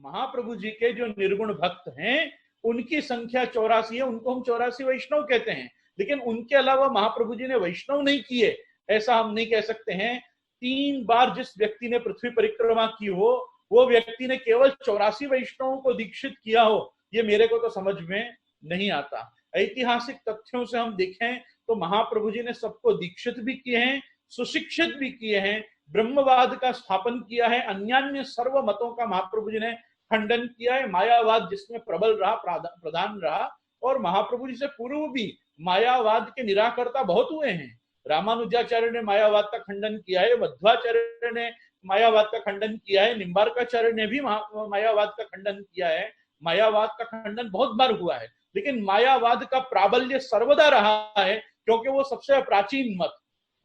महाप्रभु जी के जो निर्गुण भक्त हैं उनकी संख्या 84 है, उनको हम 84 वैष्णव कहते हैं। लेकिन उनके अलावा महाप्रभु जी ने वैष्णव नहीं किए, ऐसा हम नहीं कह सकते हैं। 3 बार जिस व्यक्ति ने पृथ्वी परिक्रमा की हो, वो व्यक्ति ने केवल 84 वैष्णवों को दीक्षित किया हो, ये मेरे को तो समझ में नहीं आता। ऐतिहासिक तथ्यों से हम देखें तो महाप्रभु जी ने सबको दीक्षित भी किए हैं, सुशिक्षित भी किए हैं, ब्रह्मवाद का स्थापन किया है, अन्यान्य सर्व मतों का महाप्रभु जी ने खंडन किया है, मायावाद जिसमें प्रबल रहा, प्रधान रहा। और महाप्रभु जी से पूर्व भी मायावाद के निराकर्ता बहुत हुए हैं। रामानुजाचार्य ने मायावाद का खंडन किया है, मध्वाचार्य ने मायावाद का खंडन किया है, निम्बार्काचार्य ने भी मायावाद का खंडन किया है। मायावाद का खंडन बहुत बार हुआ है, लेकिन मायावाद का प्राबल्य सर्वदा रहा है, क्योंकि वो सबसे प्राचीन मत।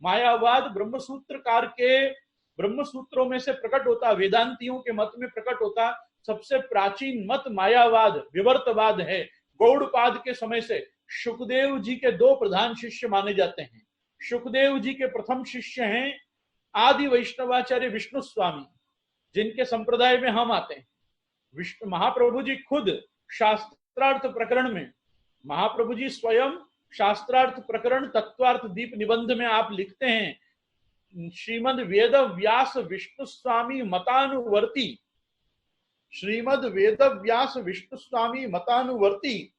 मायावाद ब्रह्मसूत्रकार के ब्रह्मसूत्रों में से प्रकट होता, वेदांतियों के मत में प्रकट होता सबसे प्राचीन मत मायावाद, विवर्तवाद है। गौड़पाद के समय से शुकदेव जी के 2 प्रधान शिष्य माने जाते हैं। शुकदेव जी के प्रथम शिष्य हैं आदि वैष्णवाचार्य विष्णु स्वामी, जिनके संप्रदाय में हम आते हैं। विष्णु महाप्रभु जी खुद शास्त्रार्थ प्रकरण में, महाप्रभु जी स्वयं शास्त्रार्थ प्रकरण तत्वार्थ दीप निबंध में आप लिखते हैं, श्रीमद वेद व्यास विष्णु स्वामी मतानुवर्ती, श्रीमद वेद व्यास विष्णु स्वामी मतानुवर्ती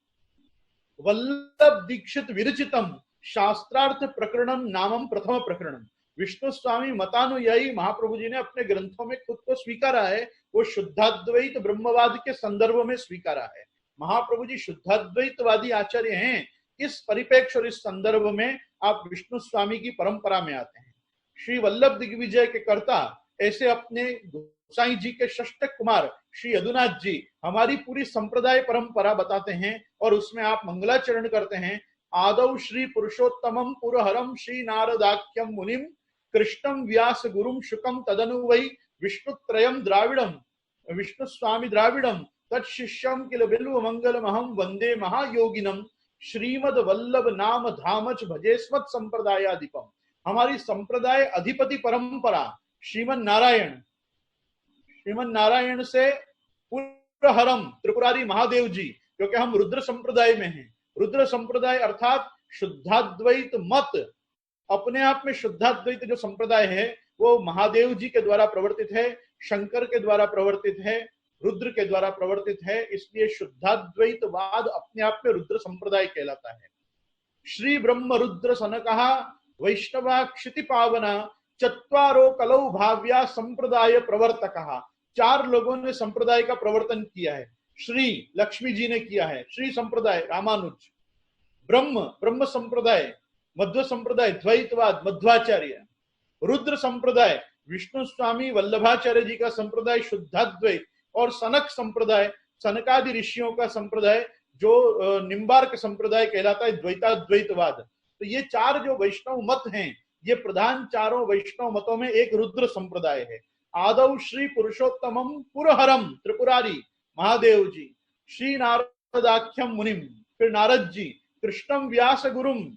वल्लभ दीक्षित विरचितम शास्त्रार्थ प्रकरणम नामम प्रथम प्रकरणम। विष्णु स्वामी मतानुयायी महाप्रभु जी ने अपने ग्रंथों में खुद को स्वीकारा है, वो शुद्धाद्वैत ब्रह्मवाद के संदर्भ में स्वीकारा है। महाप्रभु जी शुद्धाद्वैतवादी आचार्य हैं। इस परिप्रेक्ष्य और इस संदर्भ में आप विष्णु स्वामी की परंपरा में आते हैं। श्री वल्लभ दिग्विजय के कर्ता ऐसे अपने गोसाई जी के षष्ठ कुमार श्री यदुनाथ जी हमारी पूरी संप्रदाय परंपरा बताते हैं, और उसमें आप मंगलाचरण करते हैं। आदौ श्री पुरुषोत्तमम पुरहरम श्री नारदाख्यम मुनिम कृष्णम व्यास गुरुम शुकम तदनु वै विष्णुत्रयम द्राविडम विष्णु स्वामी द्राविडम तत्शिष्यम किल बिल्व मंगलमहम वंदे महायोगिनम श्रीमद वल्लभ नाम धामच भजेस्मत् संप्रदायाधिपम। हमारी संप्रदाय अधिपति परंपरा श्रीमन नारायण से पुरहरम त्रिपुरारी महादेव जी, क्योंकि हम रुद्र संप्रदाय में हैं। रुद्र संप्रदाय अर्थात शुद्धाद्वैत मत, अपने आप में शुद्धाद्वैत जो संप्रदाय है वो महादेव जी के द्वारा प्रवर्तित है, शंकर के द्वारा प्रवर्तित है, रुद्र के द्वारा प्रवर्तित है। इसलिए शुद्धाद्वैतवाद अपने आप में रुद्र संप्रदाय कहलाता है। श्री ब्रह्म रुद्र सनकहा वैष्णवा क्षिति पावना चत्वारो कलौ भाव्या संप्रदाय प्रवर्तकहा। 4 लोगों ने संप्रदाय का प्रवर्तन किया है। श्री लक्ष्मी जी ने किया है, श्री संप्रदाय रामानुज, ब्रह्म संप्रदाय मध्व संप्रदाय द्वैतवाद मध्वाचार्य, रुद्र संप्रदाय विष्णु स्वामी वल्लभाचार्य जी का संप्रदाय शुद्धाद्वैत, और सनक संप्रदाय सनकादि ऋषियों का संप्रदाय जो निम्बार्क संप्रदाय कहलाता है, द्वैताद्वैतवाद। तो ये 4 जो वैष्णव मत हैं, ये प्रधान 4 वैष्णव मतों में एक रुद्र संप्रदाय है। आदौ श्री पुरुषोत्तमम पुरहरम त्रिपुरारी महादेव जी, श्री नारदाख्यम मुनिम फिर नारद जी, कृष्णम व्यास गुरुम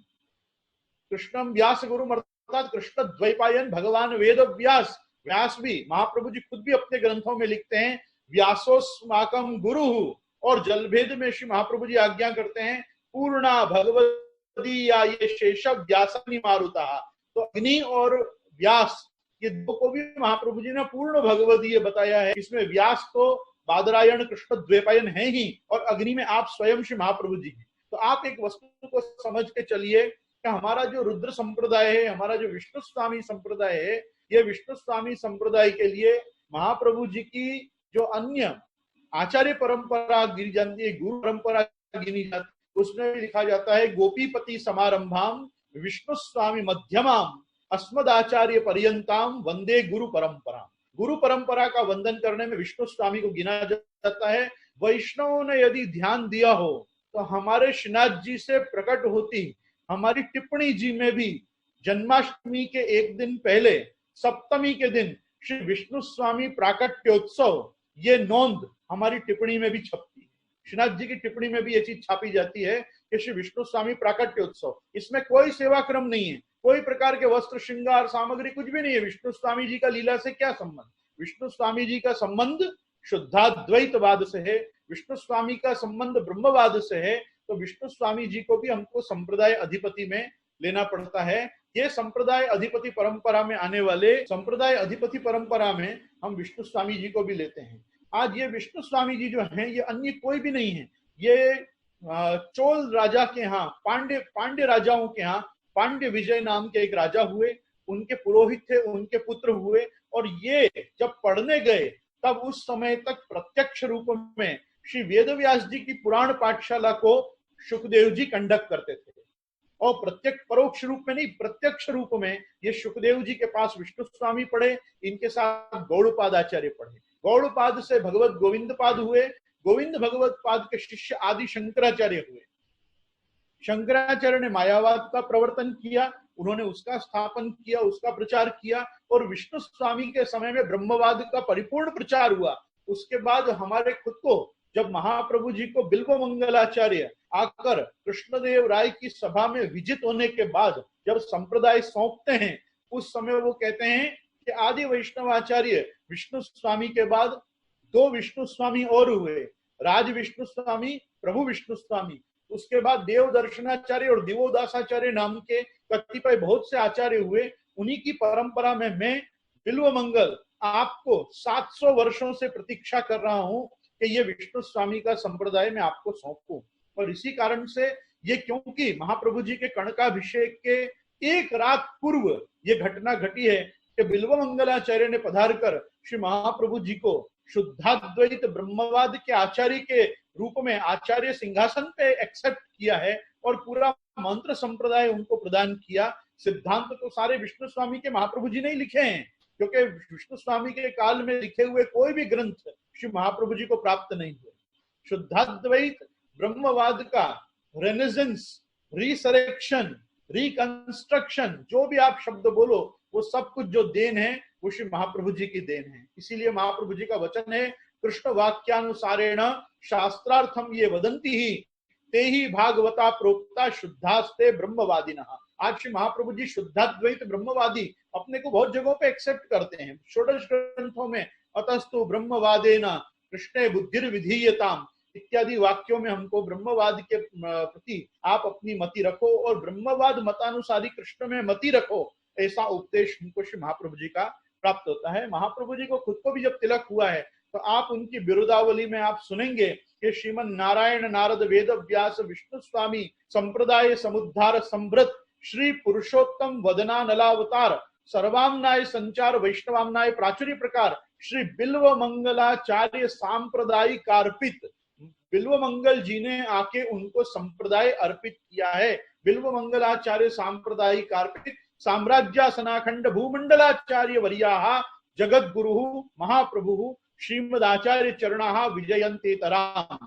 अर्थात कृष्ण द्वैपायन भगवान वेद व्यास भी महाप्रभु जी खुद भी अपने ग्रंथों में लिखते हैं व्यासोस्माकम गुरु, और जलभेद में श्री महाप्रभु जी आज्ञा करते हैं पूर्णा भगवती या ये शेष व्यासनी मारुता। तो अग्नि और व्यास ये 2 को भी महाप्रभु जी ने पूर्ण भगवदीय बताया है। इसमें व्यास तो बादरायण कृष्ण द्वैपायन है ही, और अग्नि में आप स्वयं श्री महाप्रभु जी हैं। तो आप एक वस्तु को समझ के चलिए कि हमारा जो रुद्र संप्रदाय है, हमारा जो विष्णु स्वामी संप्रदाय है, ये विष्णु स्वामी संप्रदाय के लिए महाप्रभु जी की जो अन्य आचार्य परंपरा गिनी जाती है, गुरु परंपरा गिनी जाती है, उसमें भी लिखा जाता है गोपीपति समारंभाम विष्णु स्वामी मध्यमाम अस्मदाचार्य पर्यंताम वंदे गुरु परंपरा। गुरु परंपरा का वंदन करने में विष्णु स्वामी को गिना जाता है। वैष्णवों ने यदि ध्यान दिया हो तो हमारे श्रीनाथ जी से प्रकट होती हमारी टिप्पणी जी में भी जन्माष्टमी के एक दिन पहले सप्तमी के दिन श्री विष्णु स्वामी प्राकट्योत्सव, ये नोंद हमारी टिप्पणी में भी छपती है। श्रीनाथ जी की टिप्पणी में भी ये चीज छापी जाती है कि श्री विष्णु स्वामी प्राकट्योत्सव। इसमें कोई सेवा क्रम नहीं है, कोई प्रकार के वस्त्र श्रृंगार सामग्री कुछ भी नहीं है। विष्णु स्वामी जी का लीला से क्या संबंध? विष्णु स्वामी जी का संबंध शुद्धाद्वैतवाद से है, विष्णु स्वामी का संबंध ब्रह्मवाद से है, तो विष्णु स्वामी जी को भी हमको संप्रदाय अधिपति में लेना पड़ता है। ये संप्रदाय अधिपति परंपरा में आने वाले संप्रदाय अधिपति परंपरा में हम विष्णु स्वामी जी को भी लेते हैं। आज ये विष्णु स्वामी जी जो हैं ये अन्य कोई भी नहीं है, ये चोल राजा के यहाँ, पांड्य राजाओं के यहाँ पांड्य विजय नाम के एक राजा हुए, उनके पुरोहित थे, उनके पुत्र हुए, और ये जब पढ़ने गए तब उस समय तक प्रत्यक्ष रूप में श्री वेदव्यास जी की पुराण पाठशाला को शुकदेव जी कंडक्ट करते थे, और प्रत्यक्ष परोक्ष रूप में नहीं, प्रत्यक्ष रूप में ये शुकदेव जी के पास विष्णु स्वामी पढ़े, इनके साथ गौड़पाद आचार्य पढ़े, गौड़पाद से भगवत गोविंद पाद हुए, गोविंद भगवत पाद के शिष्य आदि शंकराचार्य हुए। शंकराचार्य ने मायावाद का प्रवर्तन किया, उन्होंने उसका स्थापन किया, उसका प्रचार किया, और विष्णु स्वामी के समय में ब्रह्मवाद का परिपूर्ण प्रचार हुआ। उसके बाद हमारे खुद को जब महाप्रभु जी को बिल्व मंगलाचार्य आकर कृष्णदेव राय की सभा में विजित होने के बाद जब संप्रदाय सौंपते हैं, उस समय वो कहते हैं कि आदि वैष्णवाचार्य विष्णु स्वामी के बाद 2 विष्णु स्वामी और हुए, राज विष्णु स्वामी, प्रभु विष्णु स्वामी, उसके बाद देव दर्शनाचार्य और दिवोदासाचार्य नाम के कतिपय बहुत से आचार्य हुए। उन्हीं की परंपरा में मैं बिल्व मंगल आपको 700 वर्षों से प्रतीक्षा कर रहा हूं कि ये विष्णु स्वामी का संप्रदाय मैं आपको सौंपूं। और इसी कारण से ये, क्योंकि महाप्रभु जी के कणकाभिषेक के एक रात पूर्व ये घटना घटी है कि बिल्व मंगलाचार्य ने पधार कर श्री महाप्रभु जी को शुद्धाद्वैत ब्रह्मवाद के आचार्य के रूप में आचार्य सिंहासन पे एक्सेप्ट किया है, और पूरा मंत्र संप्रदाय उनको प्रदान किया। सिद्धांत तो सारे विष्णु स्वामी के महाप्रभु जी ने ही लिखे हैं, क्योंकि विष्णु स्वामी के काल में लिखे हुए कोई भी ग्रंथ श्री महाप्रभु जी को प्राप्त नहीं हुए। शुद्धाद्वैत ब्रह्मवाद का रेनेसेंस, रिसरेक्शन, रिकंस्ट्रक्शन, जो भी आप शब्द बोलो, वो सब कुछ जो देन है वो श्री महाप्रभु जी की देन है। इसीलिए महाप्रभु जी का वचन है, कृष्ण वाक्यानुसारेण शास्त्रार्थम ये वदंती ही ते ही भागवता प्रोक्ता शुद्धास्ते ब्रह्मवादिनः। आज श्री महाप्रभु जी शुद्धाद्वैत ब्रह्मवादी अपने को बहुत जगहों पे एक्सेप्ट करते हैं। षोडश ग्रंथों में अतस्तु ब्रह्मवादेन कृष्णे बुद्धिर विधीयताम इत्यादि वाक्यों में हमको ब्रह्मवाद के प्रति आप अपनी मति रखो और ब्रह्मवाद मतानुसारी कृष्ण में मति रखो, ऐसा उपदेश हमको श्री महाप्रभु जी का प्राप्त होता है। महाप्रभु जी को खुद को भी जब तिलक हुआ है तो आप उनकी बिरुदावली में आप सुनेंगे कि श्रीमन नारायण नारद वेद व्यास विष्णु स्वामी संप्रदाय समुद्धार संभृत श्री पुरुषोत्तम वदना नलावतार सर्वांगनाय संचार वैष्णवांगनाय प्राचुर्य प्रकार श्री बिल्व मंगलाचार्य सांप्रदायिक अर्पित। बिल्व मंगल जी ने आके उनको संप्रदाय अर्पित किया है। बिल्व मंगलाचार्य सांप्रदायिक अर्पित साम्राज्यासनाखंड भूमंडलाचार्य वर्याः जगत गुरु महाप्रभु श्रीमदाचार्य चरणाः विजयन्ते तराम।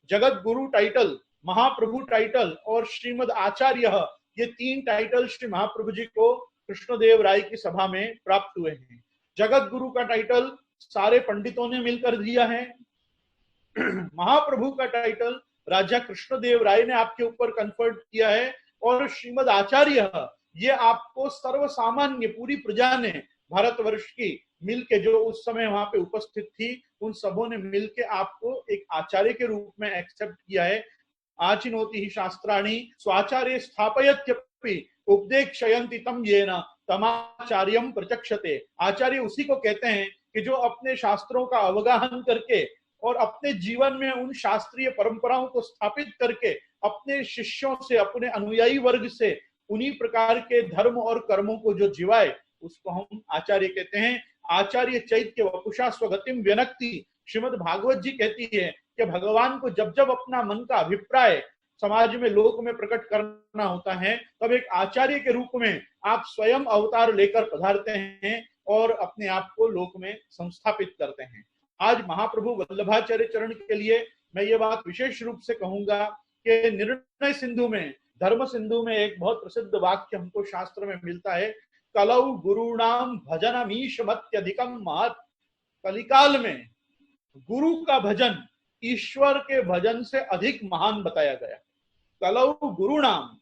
जगत गुरु टाइटल, महाप्रभु टाइटल और श्रीमद आचार्य, ये 3 टाइटल श्री महाप्रभु जी को कृष्णदेव राय की सभा में प्राप्त हुए हैं। जगत गुरु का टाइटल सारे पंडितों ने मिलकर दिया है। महाप्रभु का टाइटल राजा कृष्णदेव राय ने आपके ऊपर कन्फर्ट किया है, और श्रीमद आचार्य ये आपको सर्वसामान्य पूरी प्रजा ने भारतवर्ष की मिलके, जो उस समय वहां पे उपस्थित थी, उन सबों ने मिलके आपको एक आचार्य के रूप में एक्सेप्ट किया है। आचिनोति ही शास्त्राणि स्वाचार्य स्थापयत्यपि उपदेक्षयन्ति तम येन तमाचार्यम प्रचक्षते। आचार्य उसी को कहते हैं कि जो अपने शास्त्रों का अवगाहन करके और अपने जीवन में उन शास्त्रीय परंपराओं को स्थापित करके अपने शिष्यों से, अपने अनुयायी वर्ग से उन्हीं प्रकार के धर्म और कर्मों को जो जीवाए, उसको हम आचार्य कहते हैं। आचार्य चैत्य वपुषा स्वगतिम व्यनक्ति। श्रीमद् भागवत जी कहती है कि भगवान को जब जब अपना मन का अभिप्राय समाज में, लोक में प्रकट करना होता है, तब एक आचार्य के रूप में आप स्वयं अवतार लेकर पधारते हैं और अपने आप को लोक में संस्थापित करते हैं। आज महाप्रभु वल्लभाचार्य चरण के लिए मैं ये बात विशेष रूप से कहूंगा कि निर्णय सिंधु में, धर्म सिंधु में एक बहुत प्रसिद्ध वाक्य हमको शास्त्र में मिलता है, कलौ गुरुणाम भजनमीश मत्यधिकम महत्। कलिकाल में गुरु का भजन ईश्वर के भजन से अधिक महान बताया गया। कलौ गुरुणाम,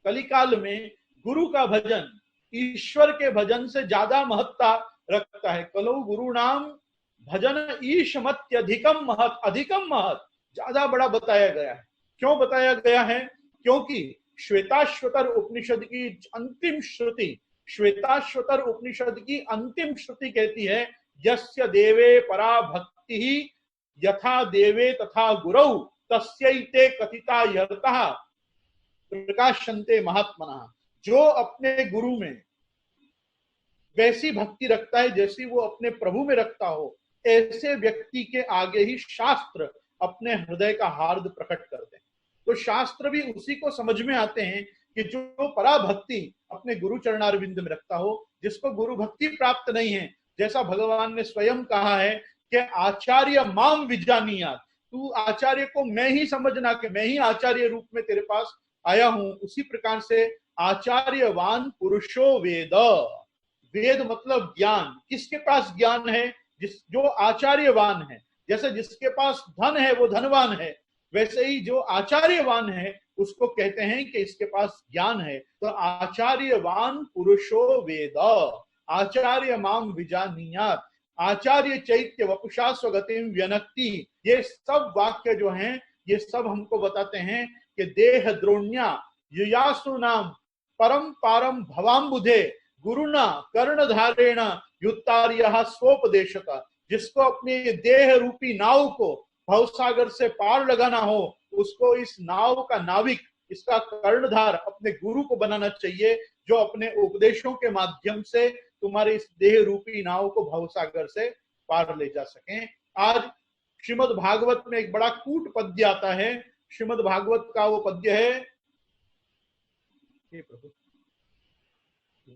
कलिकाल में गुरु का भजन ईश्वर के भजन से ज्यादा महत्ता रखता है। कलौ गुरुणाम भजन ईशमत्यधिकम महत, अधिकम महत, ज्यादा बड़ा बताया गया है। क्यों बताया गया है? क्योंकि श्वेताश्वतर उपनिषद की अंतिम श्रुति, श्वेताश्वतर उपनिषद की अंतिम श्रुति कहती है, यस्य देवे परा भक्ति ही यथा देवे तथा गुरौ तस्यैते कथिता यर्तः प्रकाशन्ते महात्मनः। जो अपने गुरु में वैसी भक्ति रखता है जैसी वो अपने प्रभु में रखता हो, ऐसे व्यक्ति के आगे ही शास्त्र अपने हृदय का हार्द प्रकट करते हैं। तो शास्त्र भी उसी को समझ में आते हैं कि जो पराभक्ति अपने गुरु चरणारविंद में रखता हो, जिसको गुरु भक्ति प्राप्त नहीं है, जैसा भगवान ने स्वयं कहा है कि आचार्य माम विजानीयात्, तू आचार्य को मैं ही समझना कि मैं ही आचार्य रूप में तेरे पास आया हूं। उसी प्रकार से आचार्यवान पुरुषो वेद, वेद मतलब ज्ञान। किसके पास ज्ञान है? जो आचार्यवान है। जैसे जिसके पास धन है वो धनवान है, वैसे ही जो आचार्यवान है उसको कहते हैं कि इसके पास ज्ञान है। तो आचार्यवान पुरुषो वेद, आचार्य माम विजानीयात्, आचार्य चैत्य वपुषा स्वगतिम व्यनक्ति। ये सब वाक्य जो हैं ये सब हमको बताते हैं कि देह द्रोण्या युयासु नाम परम पारम भवाम्बुधे गुरुना कर्णधारेण युत्तार्यः स्वोपदेशता। जिसको अपने देह रूपी नाव को भवसागर से पार लगाना हो, उसको इस नाव का नाविक, इसका कर्णधार अपने गुरु को बनाना चाहिए, जो अपने उपदेशों के माध्यम से तुम्हारे इस देह रूपी नाव को भवसागर से पार ले जा सकें। आज श्रीमद् भागवत में एक बड़ा कूट पद्य आता है। श्रीमद् भागवत का वो पद्य है,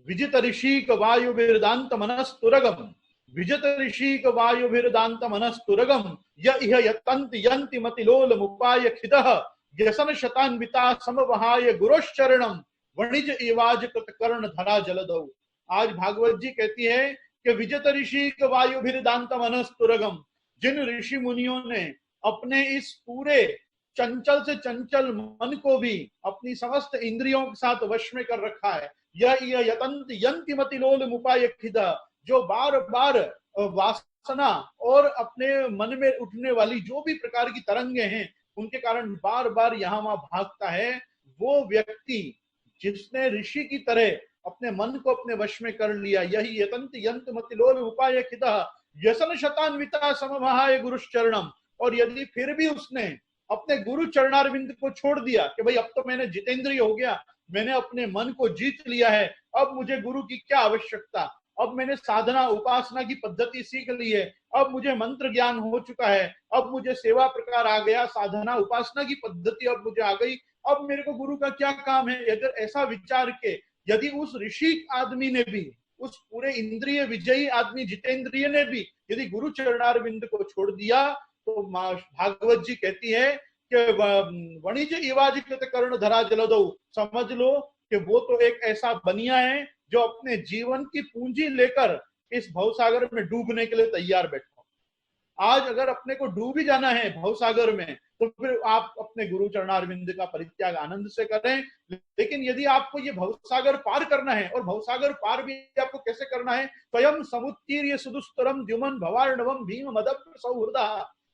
विजित ऋषिक वायुभिर्दान्त मनस्तुरगम, विजित ऋषिक वायुभिर्दान्त मनस्तुरगम, यह यतन्ति यन्ति मतिलोल मुपाय खिदः, व्यसन शतान्विता समवहाय गुरोश्चरणम, वणिज इवाज कृत कर्ण धरा जलदौ। आज भागवत जी कहती है कि विजित ऋषिक वायुभिर्दान्त मनस्तुरगम, जिन ऋषि मुनियों ने अपने इस पूरे चंचल से चंचल मन को भी अपनी समस्त इंद्रियों के साथ वश में कर रखा है, यह यतंत यंति मतिलोल मुपाय खिदा, जो बार बार वासना और अपने मन में उठने वाली जो भी प्रकार की तरंगे हैं उनके कारण बार बार यहाँ वहां भागता है, वो व्यक्ति जिसने ऋषि की तरह अपने मन को अपने वश में कर लिया, यही यतंत यंत मतिलोल उपाय खिदा व्यसन शतान्विता समवहाय गुरुश्चरणम। और यदि फिर भी उसने अपने गुरु चरणारविंद को छोड़ दिया कि भाई अब तो मैंने जितेंद्रिय हो गया, मैंने अपने मन को जीत लिया है, अब मुझे गुरु की क्या आवश्यकता, अब मैंने साधना उपासना की पद्धति सीख ली है, अब मुझे मंत्र ज्ञान हो चुका है, अब मुझे सेवा प्रकार आ गया, साधना उपासना की पद्धति अब मुझे आ गई, अब मेरे को गुरु का क्या काम है। अगर ऐसा विचार के यदि उस ऋषि आदमी ने भी, उस पूरे इंद्रिय विजयी आदमी जितेंद्रिय ने भी यदि गुरु चरणारविंद को छोड़ दिया, तो भागवत जी कहती है कि वणिज इवाज कृत कर्ण धरा जलदौ, समझ लो कि वो तो एक ऐसा बनिया है जो अपने जीवन की पूंजी लेकर इस भवसागर में डूबने के लिए तैयार बैठा। आज अगर अपने को डूब ही जाना है भवसागर में, तो फिर आप अपने गुरु चरणारविंद का परित्याग आनंद से करें। लेकिन यदि आपको ये भवसागर पार करना है, और भवसागर पार भी आपको कैसे करना है, स्वयं समुत्तीर्य सुदुस्तरम द्युमन भवार्णवम भीम मदप्र सौहृदा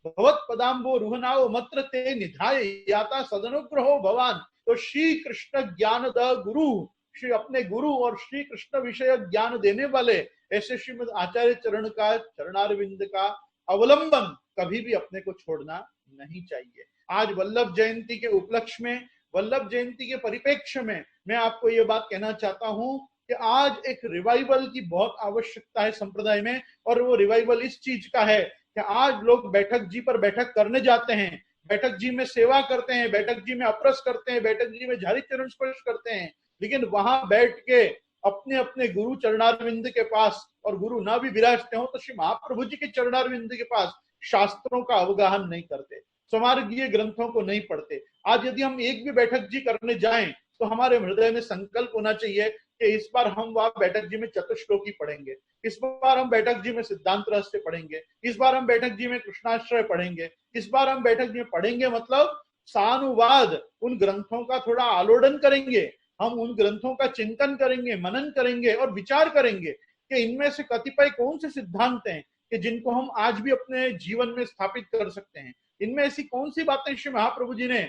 भगवत पदाम्बो रुहनाओ मत्र ते निधाय याता सदनुग्रहो भवान। तो श्री कृष्ण ज्ञान द गुरु, श्री अपने गुरु और श्री कृष्ण विषय ज्ञान देने वाले ऐसे श्रीमद आचार्य चरण का, चरणारविंद का अवलंबन कभी भी अपने को छोड़ना नहीं चाहिए। आज वल्लभ जयंती के उपलक्ष्य में, वल्लभ जयंती के परिप्रेक्ष्य में मैं आपको ये बात कहना चाहता हूं कि आज एक रिवाइवल की बहुत आवश्यकता है संप्रदाय में। और वो रिवाइवल इस चीज का है कि आज लोग बैठक जी पर बैठक करने जाते हैं, बैठक जी में सेवा करते हैं, बैठक जी में अपरस करते हैं, बैठक जी में झारी चरण स्पर्श करते हैं, लेकिन वहां बैठ के अपने अपने गुरु चरणारविंद के पास, और गुरु ना भी विराजते हो तो श्री महाप्रभु जी के चरणारविंद के पास शास्त्रों का अवगाहन नहीं करते, स्वमार्गीय ग्रंथों को नहीं पढ़ते। आज यदि हम एक भी बैठक जी करने जाएं तो हमारे हृदय में संकल्प होना चाहिए कि इस बार हम वहां बैठक जी में चतुश्लोकी पढ़ेंगे, इस बार हम बैठक जी में सिद्धांत रहस्य पढ़ेंगे, इस बार हम बैठक जी में कृष्णाश्रय पढ़ेंगे, इस बार हम बैठक जी में पढ़ेंगे, मतलब सानुवाद, उन ग्रंथों का थोड़ा आलोडन करेंगे, हम उन ग्रंथों का चिंतन करेंगे, मनन करेंगे और विचार करेंगे कि इनमें से कतिपय कौन से सिद्धांत हैं कि जिनको हम आज भी अपने जीवन में स्थापित कर सकते हैं। इनमें ऐसी कौन सी बातें श्री महाप्रभु जी ने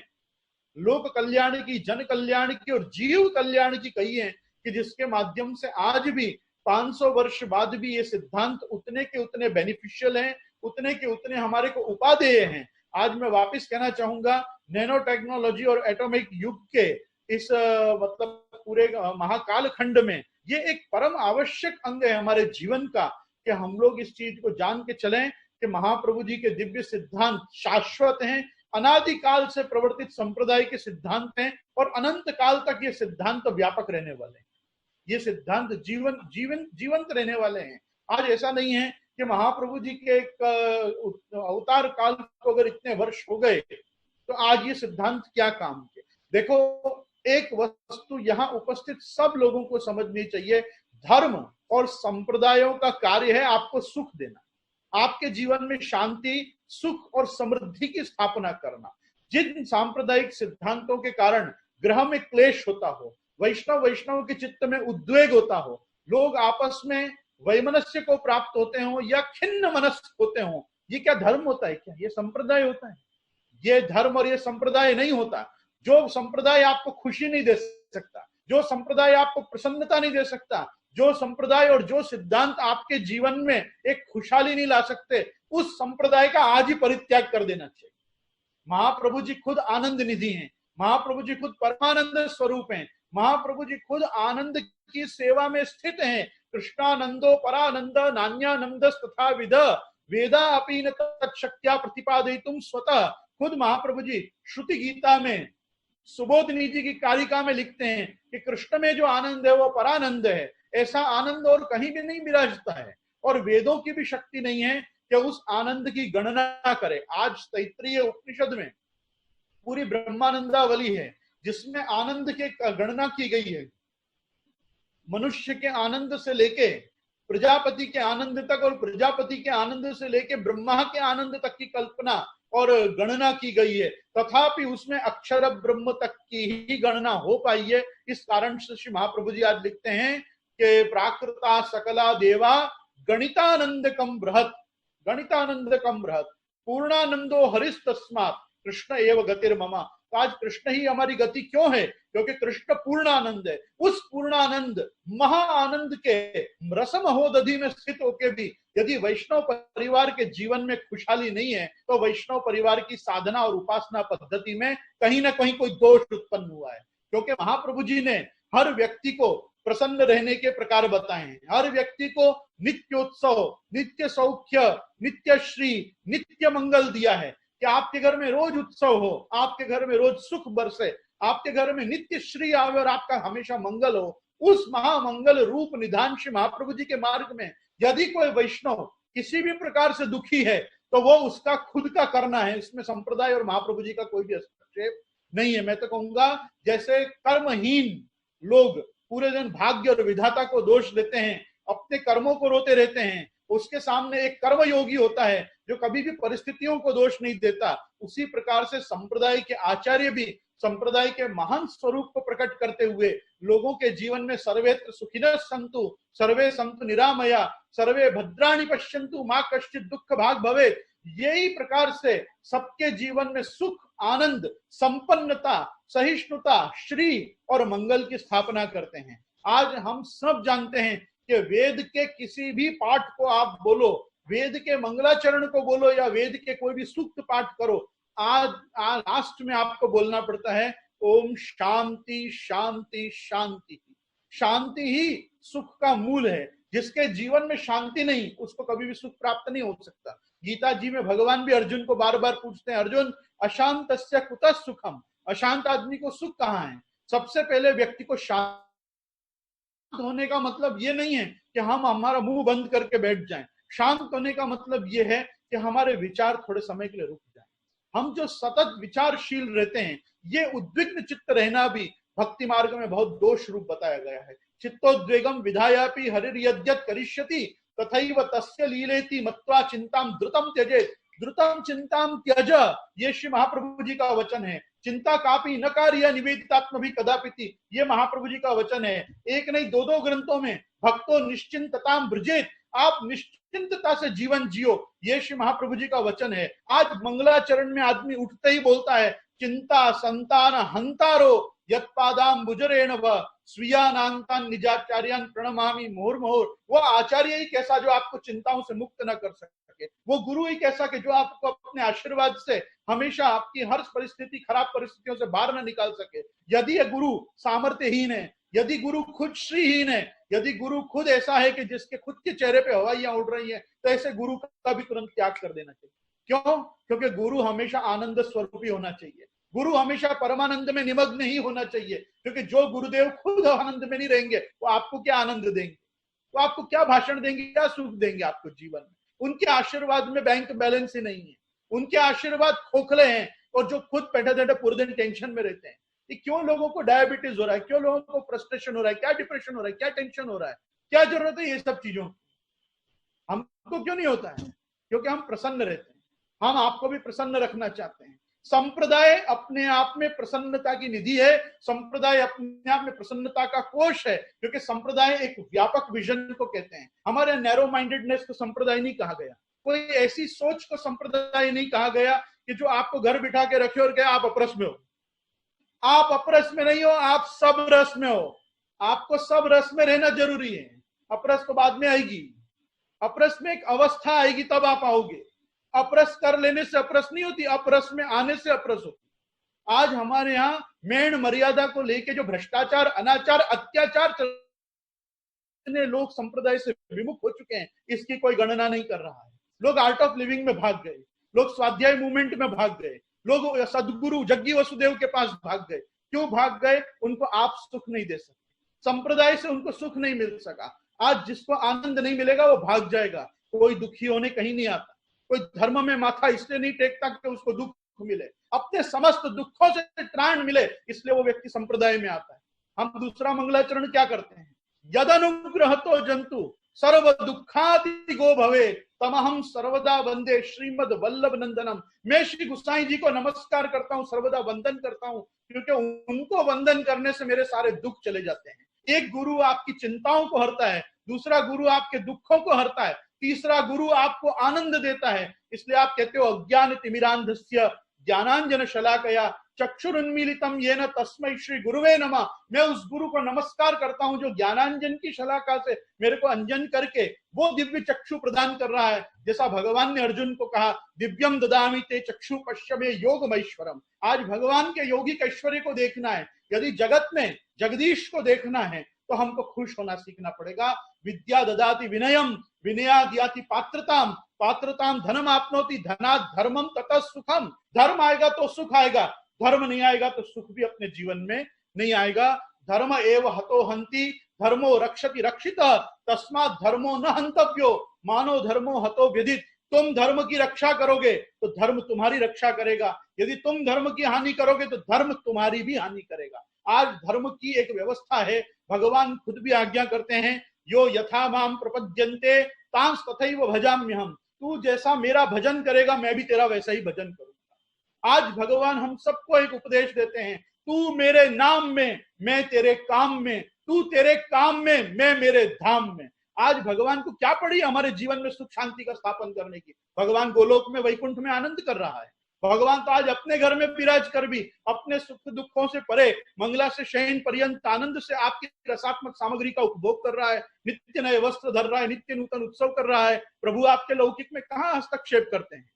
लोक कल्याण की, जन कल्याण की और जीव कल्याण की कही है कि जिसके माध्यम से आज भी 500 वर्ष बाद भी ये सिद्धांत उतने के उतने बेनिफिशियल हैं, उतने के उतने हमारे को उपादेय हैं। आज मैं वापस कहना चाहूंगा, नैनो टेक्नोलॉजी और एटॉमिक युग के इस मतलब पूरे महाकाल खंड में ये एक परम आवश्यक अंग है हमारे जीवन का कि हम लोग इस चीज को जान के चलें कि महाप्रभु जी के दिव्य सिद्धांत शाश्वत हैं, अनादिकाल से प्रवर्तित संप्रदाय के सिद्धांत हैं और अनंत काल तक ये सिद्धांत व्यापक रहने वाले हैं। ये सिद्धांत जीवंत रहने वाले हैं। आज ऐसा नहीं है कि महाप्रभु जी के एक अवतार काल को अगर इतने वर्ष हो गए तो आज ये सिद्धांत क्या काम के। देखो, एक वस्तु यहाँ उपस्थित सब लोगों को समझनी चाहिए, धर्म और संप्रदायों का कार्य है आपको सुख देना, आपके जीवन में शांति, सुख और समृद्धि की स्थापना करना। जिन सांप्रदायिक सिद्धांतों के कारण ग्रह में क्लेश होता हो, वैष्णव के चित्त में उद्वेग होता हो, लोग आपस में वैमनस्य को प्राप्त होते हो या खिन्न मनस्क होते हो, ये क्या धर्म होता है? क्या ये संप्रदाय होता है? ये धर्म और ये संप्रदाय नहीं होता। जो संप्रदाय आपको खुशी नहीं दे सकता, जो संप्रदाय आपको प्रसन्नता नहीं दे सकता, जो संप्रदाय और जो सिद्धांत आपके जीवन में एक खुशहाली नहीं ला सकते, उस संप्रदाय का आज ही परित्याग कर देना चाहिए। महाप्रभु जी खुद आनंद निधि हैं, महाप्रभु जी खुद परमानंद स्वरूप हैं, महाप्रभु जी खुद आनंद की सेवा में स्थित हैं। कृष्णानंदो परानंद नान्यानंद तथा विध वेदा अपि न तत्शक्या प्रतिपादयितुम स्वतः। खुद महाप्रभु जी श्रुति गीता में सुबोधनी जी की कारिका में लिखते हैं कि कृष्ण में जो आनंद है वो परानंद है, ऐसा आनंद और कहीं भी नहीं विराजता है और वेदों की भी शक्ति नहीं है कि उस आनंद की गणना करे। आज तैत्रीय उपनिषद में पूरी ब्रह्मानंदावली है जिसमें आनंद की गणना की गई है। मनुष्य के आनंद से लेके प्रजापति के आनंद तक और प्रजापति के आनंद से लेके ब्रह्मा के आनंद तक की कल्पना और गणना की गई है, तथापि उसमें अक्षर ब्रह्म तक की ही गणना हो पाई है। इस कारण से श्री महाप्रभु जी आज लिखते हैं कि प्राकृता सकला देवा गणितानंदकम बृहत, गणितानंदकम बृहत पूर्णानंदो हरिस तस्मात् कृष्ण एव गतिर्ममा। तो आज कृष्ण ही हमारी गति क्यों है? क्योंकि कृष्ण पूर्ण आनंद है। उस पूर्ण आनंद महा आनंद के रस महोदधि में स्थित होकर भी यदि वैष्णव परिवार के जीवन में खुशहाली नहीं है तो वैष्णव परिवार की साधना और उपासना पद्धति में कहीं ना कहीं कोई दोष उत्पन्न हुआ है। क्योंकि महाप्रभु जी ने हर व्यक्ति को प्रसन्न रहने के प्रकार बताए हैं, हर व्यक्ति को नित्योत्सव, नित्य सौख्य, नित्य श्री, नित्य मंगल दिया है कि आपके घर में रोज उत्सव हो, आपके घर में रोज सुख बरसे, आपके घर में नित्य श्री आवे और आपका हमेशा मंगल हो। उस महामंगल रूप निधान श्री महाप्रभु जी के मार्ग में यदि कोई वैष्णव किसी भी प्रकार से दुखी है तो वो उसका खुद का करना है, इसमें संप्रदाय और महाप्रभु जी का कोई भी हस्तक्षेप नहीं है। मैं तो कहूंगा जैसे कर्महीन लोग पूरे दिन भाग्य और विधाता को दोष देते हैं, अपने कर्मों को रोते रहते हैं, उसके सामने एक कर्मयोगी होता है जो कभी भी परिस्थितियों को दोष नहीं देता। उसी प्रकार से संप्रदाय के आचार्य भी संप्रदाय के महान स्वरूप को प्रकट करते हुए लोगों के जीवन में सर्वेत्र सुखिनः सन्तु, सर्वे सन्तु निरामया, सर्वे भद्राणि पश्यन्तु, मां कश्चित् दुःख भाग् भवेत्, यही प्रकार से सबके जीवन में सुख, आनंद, संपन्नता, सहिष्णुता, श्री और मंगल की स्थापना करते हैं। आज हम सब जानते हैं कि वेद के किसी भी पाठ को आप बोलो, वेद के मंगलाचरण को बोलो या वेद के कोई भी सूक्त पाठ करो, आज लास्ट में आपको बोलना पड़ता है ओम शांति शांति शांति। शांति ही सुख का मूल है। जिसके जीवन में शांति नहीं उसको कभी भी सुख प्राप्त नहीं हो सकता। गीता जी में भगवान भी अर्जुन को बार बार पूछते हैं, अर्जुन अशांतस्य कुतः सुखम, अशांत आदमी को सुख कहाँ है? सबसे पहले व्यक्ति को शांत होने का मतलब ये नहीं है कि हम हमारा मुंह बंद करके बैठ जाएं। शांत होने का मतलब ये है कि हमारे विचार थोड़े समय के लिए रुक जाएं। हम जो सतत विचारशील रहते हैं, ये उद्विग्न चित्त रहना भी भक्ति मार्ग में बहुत दोष रूप बताया गया है। चित्तोद्वेगम विधायापि हरिर्यद्यत् करिष्यति तथैव तस्य लीलेति मत्वा चिंताम द्रुतम त्यजेत्। द्रुतम चिंताम त्यज, ये श्री महाप्रभु जी का वचन है। चिंता कापी न कार्य निवेदितात्म भी कदापिति, ये महाप्रभु जी का वचन है। एक नहीं दो ग्रंथों में भक्तो निश्चिंतताम ब्रजेत, आप निश्चिंतता से जीवन जियो, ये श्री महाप्रभु जी का वचन है। आज मंगलाचरण में आदमी उठते ही बोलता है, चिंता संतान हंतारो यत्पादाम बुजरेण व स्वीयानांतान निजाचार्यान प्रणमामि मुहुर्मुहुर्। वो आचार्य ही कैसा जो आपको चिंताओं से मुक्त न कर सके, वो गुरु ही कैसा कि जो आपको अपने आशीर्वाद से हमेशा आपकी हर परिस्थिति, खराब परिस्थितियों से बाहर न निकाल सके। यदि यह गुरु सामर्थ्यहीन है, यदि गुरु खुद श्रीहीन है, यदि गुरु खुद ऐसा है कि जिसके खुद के चेहरे पे हवाइयां उड़ रही हैं, तो ऐसे गुरु का भी तुरंत त्याग कर देना चाहिए। क्यों? क्योंकि गुरु हमेशा आनंद स्वरूपी होना चाहिए, गुरु हमेशा परमानंद में निमग्न ही होना चाहिए। क्योंकि जो गुरुदेव खुद आनंद में नहीं रहेंगे, वो आपको क्या आनंद देंगे, वो आपको क्या भाषण देंगे, क्या सुख देंगे आपको जीवन में? उनके आशीर्वाद में बैंक बैलेंस ही नहीं है, उनके आशीर्वाद खोखले हैं, और जो खुद बैठे बैठे पूरे दिन टेंशन में रहते हैं। कि क्यों लोगों को डायबिटीज हो रहा है, क्यों लोगों को फ्रस्ट्रेशन हो रहा है, क्या डिप्रेशन हो रहा है, क्या टेंशन हो रहा है, क्या जरूरत है ये सब चीजों की? हमको क्यों नहीं होता है? क्योंकि हम प्रसन्न रहते हैं, हम आपको भी प्रसन्न रखना चाहते हैं। संप्रदाय अपने आप में प्रसन्नता की निधि है, संप्रदाय अपने आप में प्रसन्नता का कोश है, क्योंकि संप्रदाय एक व्यापक विजन को कहते हैं। हमारे नैरो माइंडेडनेस को संप्रदाय नहीं कहा गया, कोई ऐसी सोच को संप्रदाय नहीं कहा गया कि जो आपको घर बिठा के रखे और कहे आप अपरस में हो। आप अपरस में नहीं हो, आप सब रस में हो। आपको सब रस में रहना जरूरी है, अपरस तो बाद में आएगी। अपरस में एक अवस्था आएगी तब आप आओगे। अपरस कर लेने से अपरस नहीं होती, अपरस में आने से अपरस होती। आज हमारे यहाँ मेण मर्यादा को लेके जो भ्रष्टाचार, अनाचार, अत्याचार चल, लोग संप्रदाय से विमुख हो चुके हैं, इसकी कोई गणना नहीं कर रहा है। लोग आर्ट ऑफ लिविंग में भाग गए, लोग स्वाध्याय मूवमेंट में भाग गए, लोग सदगुरु जग्गी वसुदेव के पास भाग गए। क्यों भाग गए? उनको आप सुख नहीं दे सकते, संप्रदाय से उनको सुख नहीं मिल सका। आज जिसको आनंद नहीं मिलेगा वो भाग जाएगा। कोई दुखी होने कहीं नहीं आता, कोई धर्म में माथा इसलिए नहीं टेकता कि उसको दुख मिले, अपने समस्त दुखों से त्राण मिले, इसलिए वो व्यक्ति संप्रदाय में आता है। हम दूसरा मंगलाचरण क्या करते हैं? यदनुग्रह तो जंतु सर्व दुखादि गो भवे तमहम सर्वदा वंदे श्रीमद वल्लभ नंदनम। मैं श्री गुसाई जी को नमस्कार करता हूँ, सर्वदा वंदन करता हूँ, क्योंकि उनको वंदन करने से मेरे सारे दुख चले जाते हैं। एक गुरु आपकी चिंताओं को हरता है, दूसरा गुरु आपके दुखों को हरता है, तीसरा गुरु आपको आनंद देता है। इसलिए आप कहते हो अज्ञान तिमिरांधस्य ज्ञानांजन शलाकया चक्षुरुन्मीलितम येन तस्मै श्री गुरुवे नमः। मैं उस गुरु को नमस्कार करता हूं जो ज्ञानांजन की शलाका से मेरे को अंजन करके वो दिव्य चक्षु प्रदान कर रहा है। जैसा भगवान ने अर्जुन को कहा, दिव्यम ददामि ते चक्षु पश्य मे योगमैश्वरम। आज भगवान के योगिक ऐश्वर्य को देखना है, यदि जगत में जगदीश को देखना है तो हमको खुश होना सीखना पड़ेगा। विद्या ददाति विनयम विनयाद याति पात्रताम पात्रताम धनम आपनोति धनात् धर्मम ततः सुखम। धर्म आएगा तो सुख आएगा, धर्म नहीं आएगा तो सुख भी अपने जीवन में नहीं आएगा। धर्म एव हतो हंति धर्मो रक्षति रक्षितः तस्मात् धर्मो न हंतव्यो मानो धर्मो हतो व्यधित। तुम धर्म की रक्षा करोगे तो धर्म तुम्हारी रक्षा करेगा, यदि तुम धर्म की हानि करोगे तो धर्म तुम्हारी भी हानि करेगा। आज धर्म की एक व्यवस्था है, भगवान खुद भी आज्ञा करते हैं, यो यथा माम प्रपद्यन्ते तांस तथैव भजाम्यहम। तू जैसा मेरा भजन करेगा मैं भी तेरा वैसा ही भजन करूंगा। आज भगवान हम सबको एक उपदेश देते हैं, तू मेरे नाम में मैं तेरे काम में, तू तेरे काम में मैं मेरे धाम में। आज भगवान को क्या पड़ी हमारे जीवन में सुख शांति का स्थापन करने की? भगवान गोलोक में वैकुंठ में आनंद कर रहा है। भगवान तो आज अपने घर में विराज कर भी अपने सुख दुखों से परे मंगला से शयन पर्यंत आनंद से आपकी रसात्मक सामग्री का उपभोग कर रहा है, नित्य नए वस्त्र धर रहा है, नित्य नूतन उत्सव कर रहा है। प्रभु आपके लौकिक में कहाँ हस्तक्षेप करते हैं?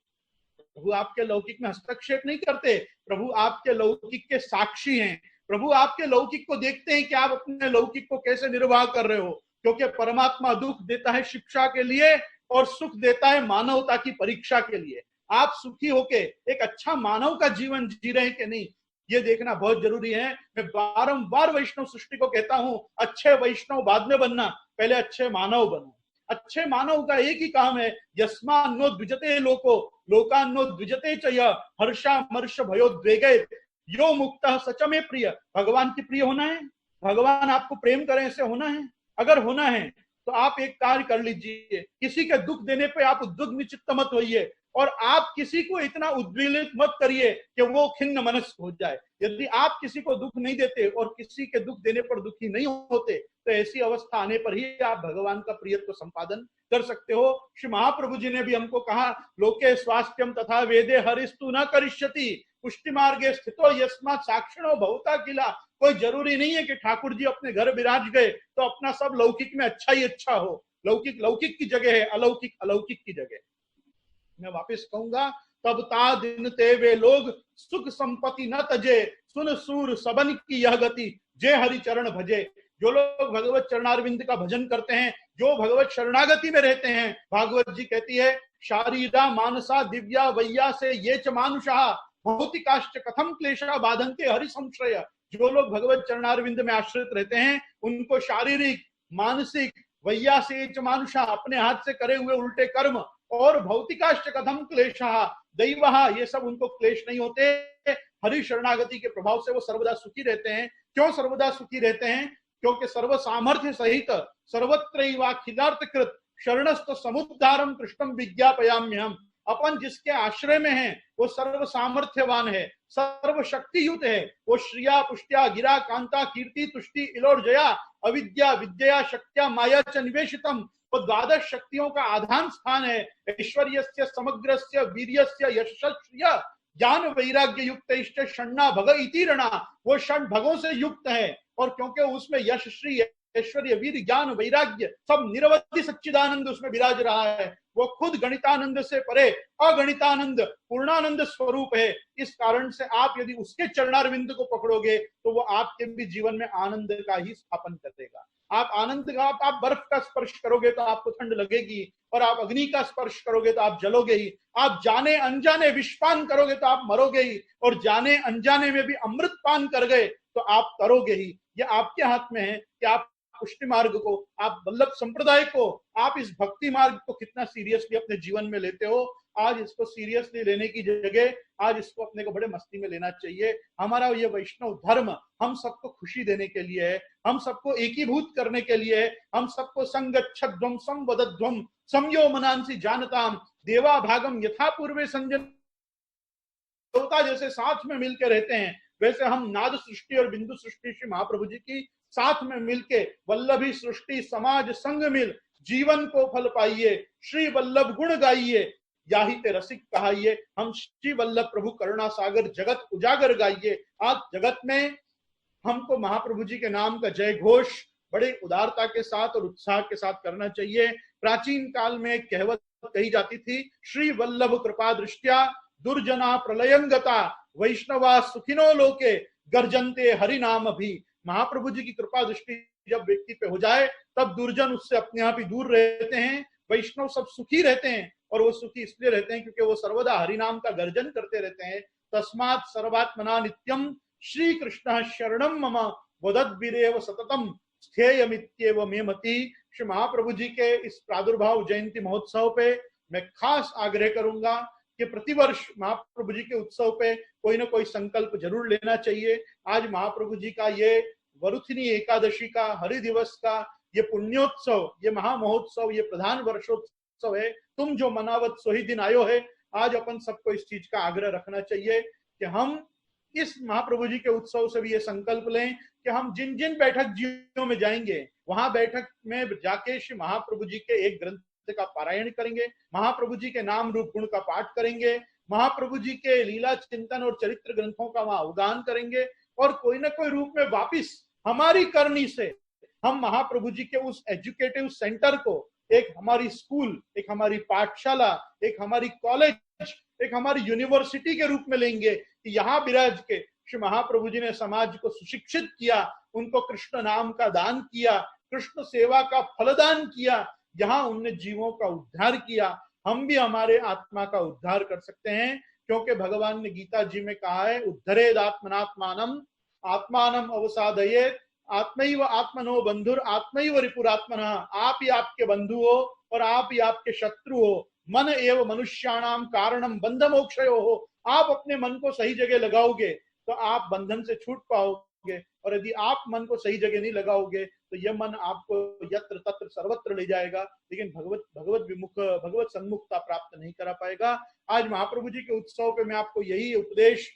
प्रभु आपके लौकिक में हस्तक्षेप नहीं करते, प्रभु आपके लौकिक के साक्षी हैं। प्रभु आपके लौकिक को देखते हैं कि आप अपने लौकिक को कैसे निर्वाह कर रहे हो, क्योंकि परमात्मा दुख देता है शिक्षा के लिए और सुख देता है मानवता की परीक्षा के लिए। आप सुखी होके एक अच्छा मानव का जीवन जी रहे हैं कि नहीं, ये देखना बहुत जरूरी है। मैं बारंबार वैष्णव सृष्टि को कहता हूं, अच्छे वैष्णव बाद में बनना, पहले अच्छे मानव बनो। अच्छे मानव का एक ही काम है, यस्मान्नो द्विजते लोको लोकान्नो द्विजते च यः हर्षामर्ष भयोद्वेगे यो मुक्तः सच में प्रिय। भगवान की प्रिय होना है, भगवान आपको प्रेम करें ऐसे होना है। अगर होना है तो आप एक कार्य कर लीजिए, किसी के दुख देने पे आप उद्विग्न चित्त मत होइए, और आप किसी को इतना उद्वेलित मत करिए कि वो खिन्न मनस्क हो जाए। यदि आप किसी को दुख नहीं देते और किसी के दुख देने पर दुखी नहीं होते, तो ऐसी अवस्था आने पर ही आप भगवान का प्रियत्व संपादन कर सकते हो। श्री महाप्रभु जी ने भी हमको कहा, लोके स्वास्थ्यम तथा वेदे हरिस्तु न करिष्यति पुष्टि मार्गे स्थितो यस्मात् साक्षिणो बहुता किला। कोई जरूरी नहीं है कि ठाकुर जी अपने घर विराज गए तो अपना सब लौकिक में अच्छा ही अच्छा हो। लौकिक लौकिक की जगह है, अलौकिक अलौकिक की जगह। मैं वापस कहूंगा, तब ता दिन ते वे लोग सुख संपत्ति न तजे, सुन सूर सबन की यह गति, जे हरि चरण भजे। जो लोग भगवत चरणारविंद का भजन करते हैं, जो भगवत शरणागति में रहते हैं, भागवत जी कहती है, शारीरा मानसा दिव्या वैया से ये च मानुषा भौतिकाश्च कथम क्लेशा बाधन्ते हरि संश्रय। जो लोग भगवत चरणारविंद में आश्रित रहते हैं, उनको शारीरिक मानसिक वैया से च मानुषा अपने हाथ से करे हुए उल्टे कर्म और भौतिकाश्च कथम क्लेशा दैवहा, ये सब उनको क्लेश नहीं होते। हरि शरणागति के प्रभाव से वो सर्वदा सुखी रहते हैं। क्यों सर्वदा सुखी रहते हैं? क्योंकि सर्व सामर्थ्य सहित सर्वत्रैवाखिलार्थकृत शरणस्थ समुद्धारम कृष्णम विज्ञापयाम्यहम्। अपन जिसके आश्रय में हैं वो सर्व सामर्थ्यवान है, सर्व शक्तियुत है। वो श्रिया पुष्ट्या गिरा कांता कीर्ति तुष्टि इलोर जया अविद्या विद्या शक्त्या माया च निवेशितम। वो द्वादश शक्तियों का आधान स्थान है। ऐश्वर्यस्य समग्रस्य वीर्यस्य यशस्स्य ज्ञान वैराग्य युक्त षण्णा भग इति रणा। वो षण भगों से युक्त है और क्योंकि उसमें यश श्री ऐश्वर्य वीर ज्ञान वैराग्य सब निरवधि सच्चिदानंद उसमें विराज रहा है। वो खुद गणितानंद से परे अगणितानंद पूर्णानंद स्वरूप है। इस कारण से आप यदि उसके चरणारविंद को पकड़ोगे तो वो आपके भी जीवन में आनंद का ही स्थापन करेगा। आप आनंद का, आप बर्फ का स्पर्श करोगे तो आपको ठंड लगेगी, और आप अग्नि का स्पर्श करोगे तो आप जलोगे ही। आप जाने अनजाने विषपान करोगे तो आप मरोगे ही, और जाने अनजाने में भी अमृत पान कर गए तो आप तरोगे ही। ये आपके हाथ में है कि आप पुष्टि मार्ग को, आप वल्लभ संप्रदाय को, आप इस भक्ति मार्ग को कितना सीरियसली अपने जीवन में लेते हो। आज इसको सीरियसली लेने की जगह आज इसको अपने को बड़े मस्ती में लेना चाहिए। हमारा ये वैष्णव धर्म हम सबको खुशी देने के लिए है, हम सबको एकीभूत करने के लिए है। हम सबको संगच्छध्वम संवदध्वम समयो मनांसी जानताम देवा भागम यथा पूर्वे संजन। देवता जैसे साथ में मिलकर रहते हैं, वैसे हम नाद सृष्टि और बिंदु सृष्टि श्री महाप्रभु जी की साथ में मिलके वल्लभी सृष्टि समाज संग मिल जीवन को फल पाइए। श्री वल्लभ गुण गाइए याही ते रसिक कहाइए। हम श्री वल्लभ प्रभु करुणा सागर जगत उजागर गाइए। आज जगत में हमको महाप्रभु जी के नाम का जय घोष बड़े उदारता के साथ और उत्साह के साथ करना चाहिए। प्राचीन काल में एक कहावत कही जाती थी, श्री वल्लभ कृपा दृष्टिया दुर्जना प्रलयंगता वैष्णवा सुखिनो लोके गर्जनते हरि नाम भी। महाप्रभु जी की कृपा दृष्टि जब व्यक्ति पे हो जाए तब दुर्जन उससे अपने आप ही दूर रहते हैं, वैष्णव सब सुखी रहते हैं। और वो सुखी इसलिए रहते हैं क्योंकि वो सर्वदा हरि नाम का गर्जन करते रहते हैं। तस्मात् सर्वात्मना नित्यम श्री कृष्ण शरणम मम वदद्भिरेव सततम स्थेयमित्येव मे मति। श्री महाप्रभु जी के इस प्रादुर्भाव जयंती महोत्सव पे मैं खास आग्रह करूंगा कि प्रतिवर्ष महाप्रभु जी के उत्सव पे कोई ना कोई संकल्प जरूर लेना चाहिए। आज महाप्रभु जी का ये वरुथिनी एकादशी का, हरि दिवस का ये पुण्योत्सव, ये महामहोत्सव, ये प्रधान वर्षोत्सव है। तुम जो मनावत सोही दिन आयो है। आज अपन सबको इस चीज का आग्रह रखना चाहिए कि हम इस महाप्रभु जी के उत्सव से भी ये संकल्प लें कि हम जिन जिन बैठक जीवों में जाएंगे वहां बैठक में जाके श्री महाप्रभु जी के एक ग्रंथ का पारायण करेंगे, महाप्रभु जी के नाम रूप गुण का पाठ करेंगे, महाप्रभु जी के लीला चिंतन और चरित्र ग्रंथों का वहां अवगान करेंगे, और कोई ना कोई रूप में वापिस हमारी करनी से हम महाप्रभु जी के उस एजुकेटिव सेंटर को एक हमारी स्कूल, एक हमारी पाठशाला, एक हमारी कॉलेज, एक हमारी यूनिवर्सिटी के रूप में लेंगे कि यहाँ विराज के श्री महाप्रभु जी ने समाज को सुशिक्षित किया, उनको कृष्ण नाम का दान किया, कृष्ण सेवा का फलदान किया, यहाँ उनने जीवों का उद्धार किया। हम भी हमारे आत्मा का उद्धार कर सकते हैं, क्योंकि भगवान ने गीता जी में कहा है, उद्धरेद आत्मनात्मानम आत्मानम अवसादयेत आत्मैव आत्मनो बंधुर आत्मैव रिपुरात्मना। आप ही आपके बंधु हो और आप ही आपके शत्रु हो। मन एव मनुष्याणाम कारणम बंध मोक्षयो हो। आप अपने मन को सही जगह लगाओगे तो आप बंधन से छूट पाओगे, और यदि आप मन को सही जगह नहीं लगाओगे तो यह मन आपको यत्र तत्र सर्वत्र ले जाएगा, लेकिन भगवत विमुख, भगवत सन्मुखता प्राप्त नहीं करा पाएगा। आज महाप्रभु जी के उत्सव पे मैं आपको यही उपदेश,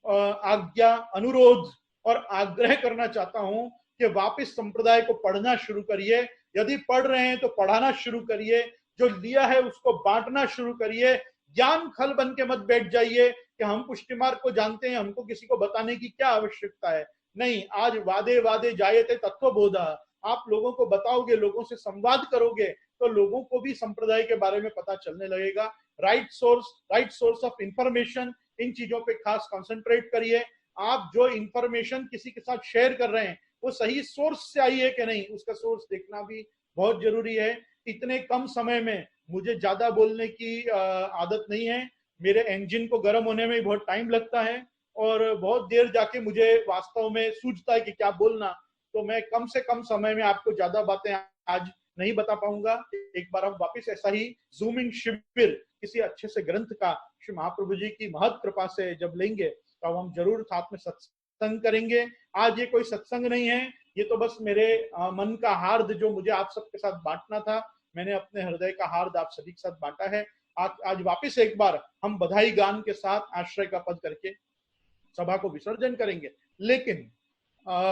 आज्ञा, अनुरोध और आग्रह करना चाहता हूं कि वापस संप्रदाय को पढ़ना शुरू करिए। यदि पढ़ रहे हैं तो पढ़ाना शुरू करिए, जो लिया है उसको बांटना शुरू करिए। ज्ञान खल बन के मत बैठ जाइए कि हम पुष्टि मार्ग को जानते हैं, हमको किसी को बताने की क्या आवश्यकता है। नहीं, आज वादे वादे जायते तत्वबोधा, आप लोगों को बताओगे, लोगों से संवाद करोगे तो लोगों को भी संप्रदाय के बारे में पता चलने लगेगा। राइट सोर्स ऑफ इंफॉर्मेशन, इन चीजों पे खास कंसंट्रेट करिए। आप जो इंफॉर्मेशन किसी के साथ शेयर कर रहे हैं वो सही सोर्स से आई है कि नहीं, उसका सोर्स देखना भी बहुत जरूरी है। इतने कम समय में मुझे ज्यादा बोलने की आदत नहीं है, मेरे इंजन को गर्म होने में बहुत टाइम लगता है और बहुत देर जाके मुझे वास्तव में सूझता है कि क्या बोलना, तो मैं कम से कम समय में आपको ज्यादा बातें आज नहीं बता पाऊंगा। एक बार हम वापस ऐसा ही जूम इन शिविर किसी अच्छे से ग्रंथ का श्री महाप्रभु जी की महत कृपा से जब लेंगे तो हम जरूर साथ में सत्संग करेंगे। आज ये कोई सत्संग नहीं है, ये तो बस मेरे मन का हार्द जो मुझे आप सबके साथ बांटना था, मैंने अपने हृदय का हार्द आप सभी के साथ बांटा है। आज वापस एक बार हम बधाई गान के साथ आश्रय का पद करके सभा को विसर्जन करेंगे। लेकिन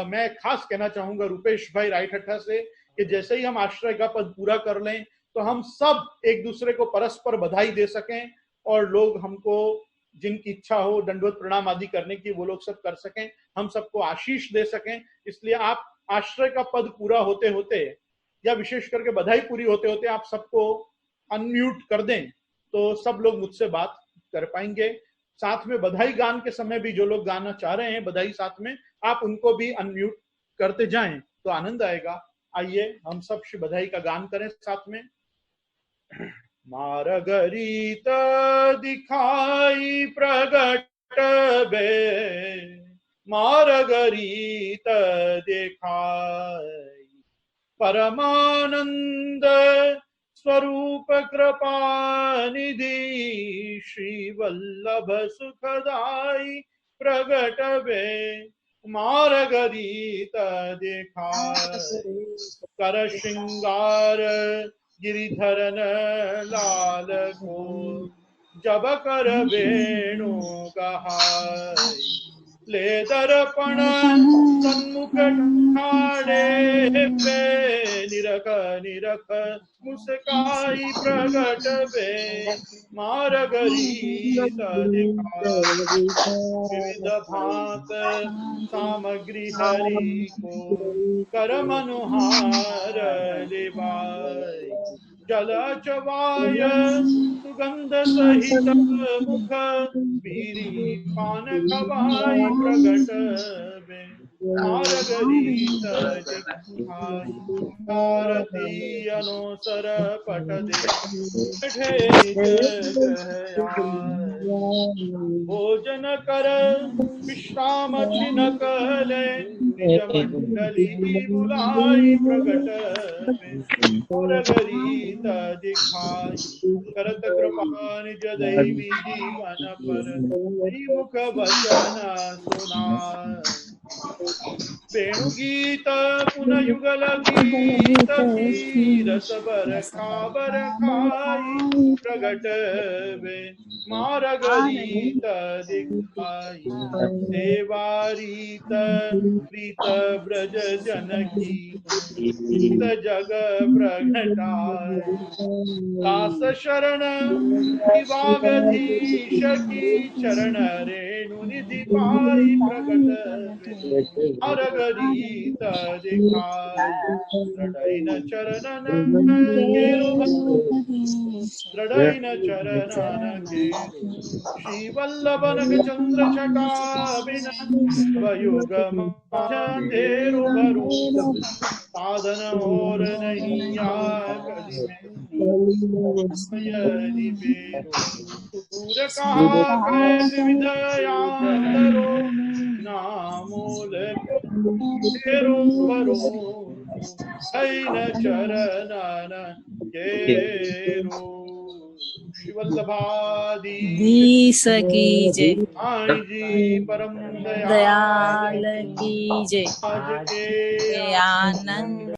मैं खास कहना चाहूंगा रूपेश भाई रायठट्टा से कि जैसे ही हम आश्रय का पद पूरा कर लें तो हम सब एक दूसरे को परस्पर बधाई दे सकें और लोग हमको जिनकी इच्छा हो दंडवत प्रणाम आदि करने की वो लोग सब कर सकें, हम सबको आशीष दे सकें। इसलिए आप आश्रय का पद पूरा होते होते या विशेष करके बधाई पूरी होते होते आप सबको अनम्यूट कर दें तो सब लोग मुझसे बात कर पाएंगे। साथ में बधाई गान के समय भी जो लोग गाना चाह रहे हैं बधाई साथ में, आप उनको भी अनम्यूट करते जाएं तो आनंद आएगा। आइए हम सब श्री बधाई का गान करें साथ में। मारगरीत दिखाई प्रगट बे, मारगरीत दिखाई परमानंद स्वरूप कृपा निधि, श्री वल्लभ सुखदाई प्रगट बे, मारगरीत दिखाई कर श्रृंगार गिरिधरन लाल को, जब कर वेणु गहाई, ले दर्पण सन्मुख ठाणे पे, निरख निरख मुस्काई प्रगट बे, मारगरीत दिखाई विविध भांत सामग्री हरि को, कर मनुहार लिबाई, जल चवाय सुगंध सहित मुख, बीरी पान खवाई प्रगट बे, मारगरीत दिखाई, आरती अनुसर पट दे, भोजन कर विश्राम छिनक ले, निज मंडली बुलाई प्रगट बे, मारगरीत दिखाई करत कृपा निज दैवी जीवन पर, मुख वचन सुनाई, वेणु गीत पुनः युगल गीत की, रस बरखा खाई प्रगट बे, मारगरीत दिखाई, देवारीत प्रीत ब्रज जनकी, जग प्रगटाई, दास शरण विवागधीश की, चरण रेणु निधि पाई प्रगट बे, मारगरीत दिखाई, दृढ़ चरणन केरु, दृढ़ चरणन केरु, श्री वल्लभन चंद्र छटा बिन, वयुग अंधेरु भरू, साधन और नहीं आगली में, दूर कहा कैसे विधयांतरो, नामूल तेरो भरो, ऐन चरणन केरो, दीस की जय, आई जी परम दयाल की जय, आज के आनंद